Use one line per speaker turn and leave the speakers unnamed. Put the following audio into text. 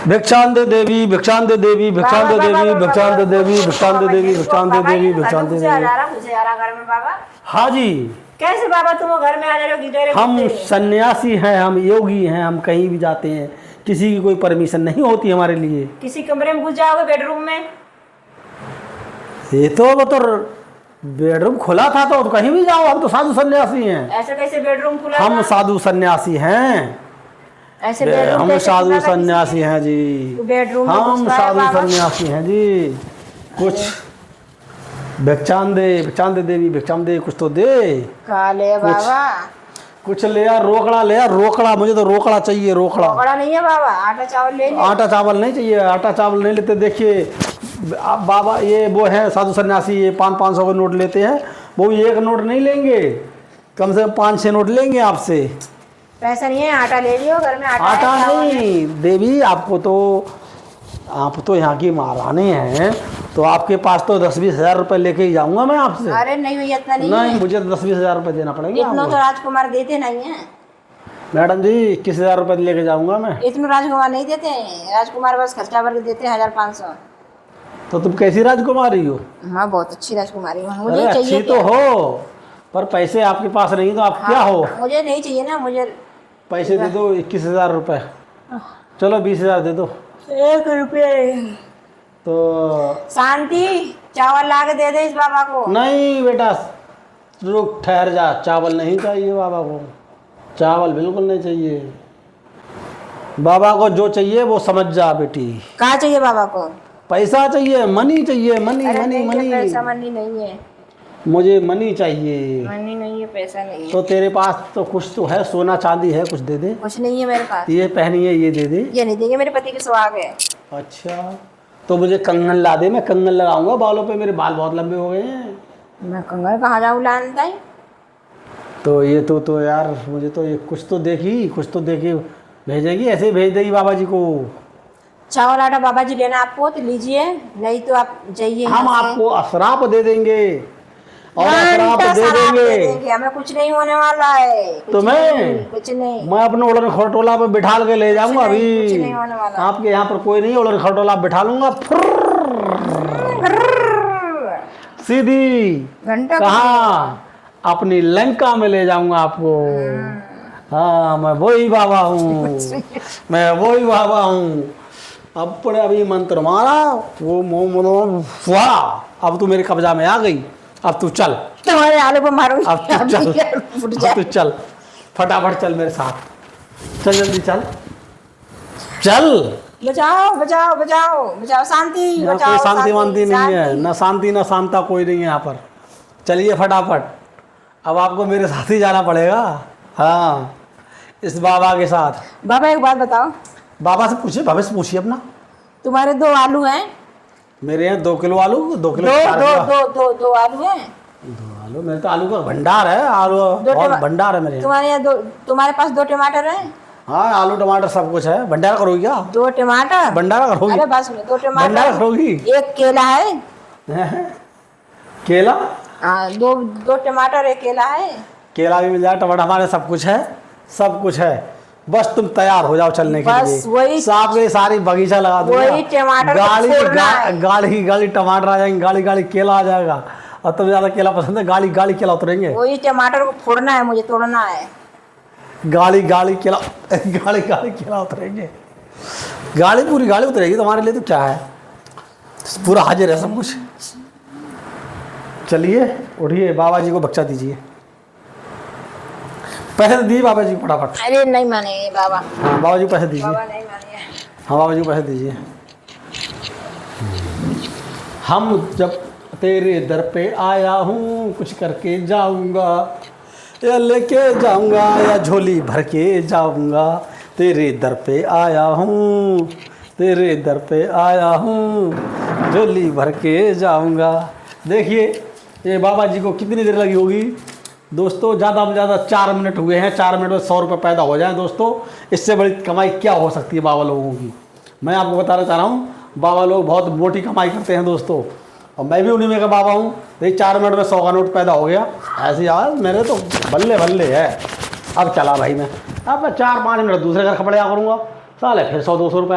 भिक्षांदे देवी, भिक्षांदे देवी, भिक्षांदे देवी, भिक्षांदे देवी, भिक्षांदे देवी, भिक्षांदे देवी, भिक्षांदे देवी।
घर में बाबा।
हाँ जी।
कैसे बाबा तुम घर में आ जा रहे हो?
हम सन्यासी हैं, हम योगी हैं, हम कहीं भी जाते हैं, किसी की कोई परमिशन नहीं होती हमारे लिए।
किसी कमरे में घुस जाओगे बेडरूम में?
ये तो बेडरूम खुला था तो कहीं भी जाओ, हम तो साधु सन्यासी हैं।
ऐसे कैसे बेडरूम खुला?
हम साधु सन्यासी हैं।
ऐसे
हम साधु सन्यासी हैं जी।
बेडरूम
हम साधु सन्यासी हैं जी। कुछ भिक्षांदे देवी, भिक्षांदे कुछ तो दे।
काले बाबा
कुछ ले यार, रोकड़ा, मुझे तो रोकड़ा चाहिए। रोकड़ा
नहीं है बाबा, आटा चावल ले लो।
आटा चावल नहीं चाहिए, आटा चावल नहीं लेते। देखिए बाबा, ये वो हैं साधु सन्यासी, ये 500 का नोट लेते हैं। वो भी एक नोट नहीं लेंगे, कम से कम 5-6 नोट लेंगे आपसे।
पैसा नहीं है, आटा ले लियो घर में।
आटा नहीं देवी, आप तो यहाँ की महारानी हैं, तो आपके पास तो 10-20 हज़ार रुपये लेके ही जाऊंगा मैं आपसे।
अरे नहीं भैया, इतना
नहीं, मुझे तो 10-20 हज़ार रुपये देना पड़ेगा।
इतना तो राजकुमार देते नहीं है
मैडम जी। 21,000 रुपये लेके जाऊंगा मैं।
इतना राजकुमार नहीं देते हैं, राजकुमार बस खर्चा भर के देते हैं 1500।
तो तुम कैसी राजकुमारी हो?
हाँ बहुत अच्छी राजकुमारी हूँ। मुझे
अरे
चाहिए
अच्छी तो हो, पर पैसे आपके पास नहीं तो आप क्या हो?
मुझे नहीं चाहिए ना, मुझे
पैसे दे दो 21,000 रुपये। चलो 20,000 दे दो।
1 रुपये
तो
शांति चावल ला के दे दे इस बाबा को।
नहीं बेटा, रुक, ठहर जा। चावल नहीं चाहिए बाबा को, चावल बिल्कुल नहीं चाहिए। बाबा को जो चाहिए वो समझ जा बेटी।
कहाँ चाहिए बाबा को?
पैसा चाहिए, मनी चाहिए। मनी
पैसा मनी नहीं है,
मुझे मनी चाहिए।
मनी नहीं है, पैसा नहीं है।
तो तेरे पास तो कुछ तो है, सोना चांदी है, कुछ दे दे।
कुछ नहीं है मेरे पास।
ये पहनी है, ये दे दे।
ये नहीं देंगे, मेरे पति के सुहाग है।
अच्छा, तो मुझे कंगन ला दे, मैं कंगन लगाऊंगा बालों पे, मेरे बाल बहुत लंबे हो गए हैं।
मैं कंगन कहाँ जाऊँ लानता है?
तो ये तो यार, मुझे तो ये कुछ तो देखी भेजेगी, ऐसे ही भेज देगी बाबा जी को।
चावल आटा बाबा जी लेना आपको तो लीजिए, नहीं तो आप जाइए।
हम आपको अशराप दे देंगे और अशराप दे देंगे।
हमें कुछ नहीं होने वाला है।
तो
कुछ नहीं,
मैं अपने उड़न खटोला पे बिठा के ले जाऊंगा अभी।
कुछ नहीं होने वाला।
आपके यहाँ पर कोई नहीं, उड़न खटोला बिठा लूंगा सीधी।
घंटा
कहाँ? अपनी लंका में ले जाऊंगा आपको। हाँ, मैं वही बाबा हूँ, मैं वही बाबा हूँ। अपने अभी मंत्र मारा, वो वाह, अब तू मेरे कब्जा में आ गई। अब तू चल,
तुम्हारे आलू को मारूंगी।
अब तू चल, फटाफट चल मेरे साथ, चल जल्दी चल।
बचाओ बचाओ बचाओ बचाओ, शांति बचाओ।
कोई शांति वांति नहीं है, ना शांति ना शांता, कोई नहीं है यहाँ पर। चलिए फटाफट, अब आपको मेरे साथ ही जाना पड़ेगा। हाँ, इस बाबा के साथ।
बाबा एक बात बताओ।
बाबा से पूछिए, बाबा से पूछिए अपना।
तुम्हारे 2 आलू हैं?
मेरे यहाँ 2 किलो आलू, 2 किलो
दो आलू हैं।
2 आलू, मेरे तो आलू का भंडार है। आलू बहुत भंडार है मेरे।
तुम्हारे यहाँ तुम्हारे पास 2 टमाटर हैं?
हाँ, आलू टमाटर सब कुछ है। भंडारा करोगी क्या?
2 टमाटर
भंडारा करोगी?
अरे बस 2 टमाटर
भंडारा करोगी?
1 केला है।
केला?
हाँ, 2 टमाटर 1 केला है।
केला भी मिल जाए, टमाटर, हमारे सब कुछ है, सब कुछ है। बस तुम तैयार हो जाओ चलने के लिए।
बस वही
साफ के सारी बगीचा लगा दूंगा।
वही टमाटर
गाड़ी टमाटर आ जाएंगे, गाड़ी केला आ जाएगा। और तुम्हें ज्यादा केला पसंद है, गाड़ी केला उतरेंगे।
वही टमाटर को फोड़ना है, मुझे तोड़ना है।
गाड़ी केला उतरेंगे। पूरी गाड़ी उतरेगी तुम्हारे लिए। तो क्या है, पूरा हाजिर है सब कुछ। चलिए उठिए, बाबा जी को बख्शा दीजिए। पैसे दिए बाबा जी फटाफट।
अरे नहीं मानेंगे बाबा।
हाँ, बाबा जी पैसे दीजिए।
बाबा नहीं मानेंगे।
हाँ, बाबा जी को पैसे दीजिए। हम जब तेरे दर पे आया हूँ, कुछ करके जाऊँगा, या लेके जाऊँगा या झोली भर के जाऊँगा। तेरे दर पे आया हूँ, तेरे दर पे आया हूँ, झोली भर के जाऊँगा। देखिए ये बाबा जी को कितनी देर लगी होगी दोस्तों? ज़्यादा से ज़्यादा 4 मिनट हुए हैं। 4 मिनट में 100 रुपये पैदा हो जाए दोस्तों। इससे बड़ी कमाई क्या हो सकती है बाबा लोगों की? मैं आपको बताना चाह रहा हूँ, बाबा लोग बहुत मोटी कमाई करते हैं दोस्तों, और मैं भी उन्हीं में का बाबा हूँ। देखिए 4 मिनट में 100 का नोट पैदा हो गया। ऐसे यार मेरे तो बल्ले बल्ले है। अब चला भाई मैं, अब मैं 4-5 मिनट दूसरे घर खपड़े आ करूँगा, साले फिर 100-200 रुपये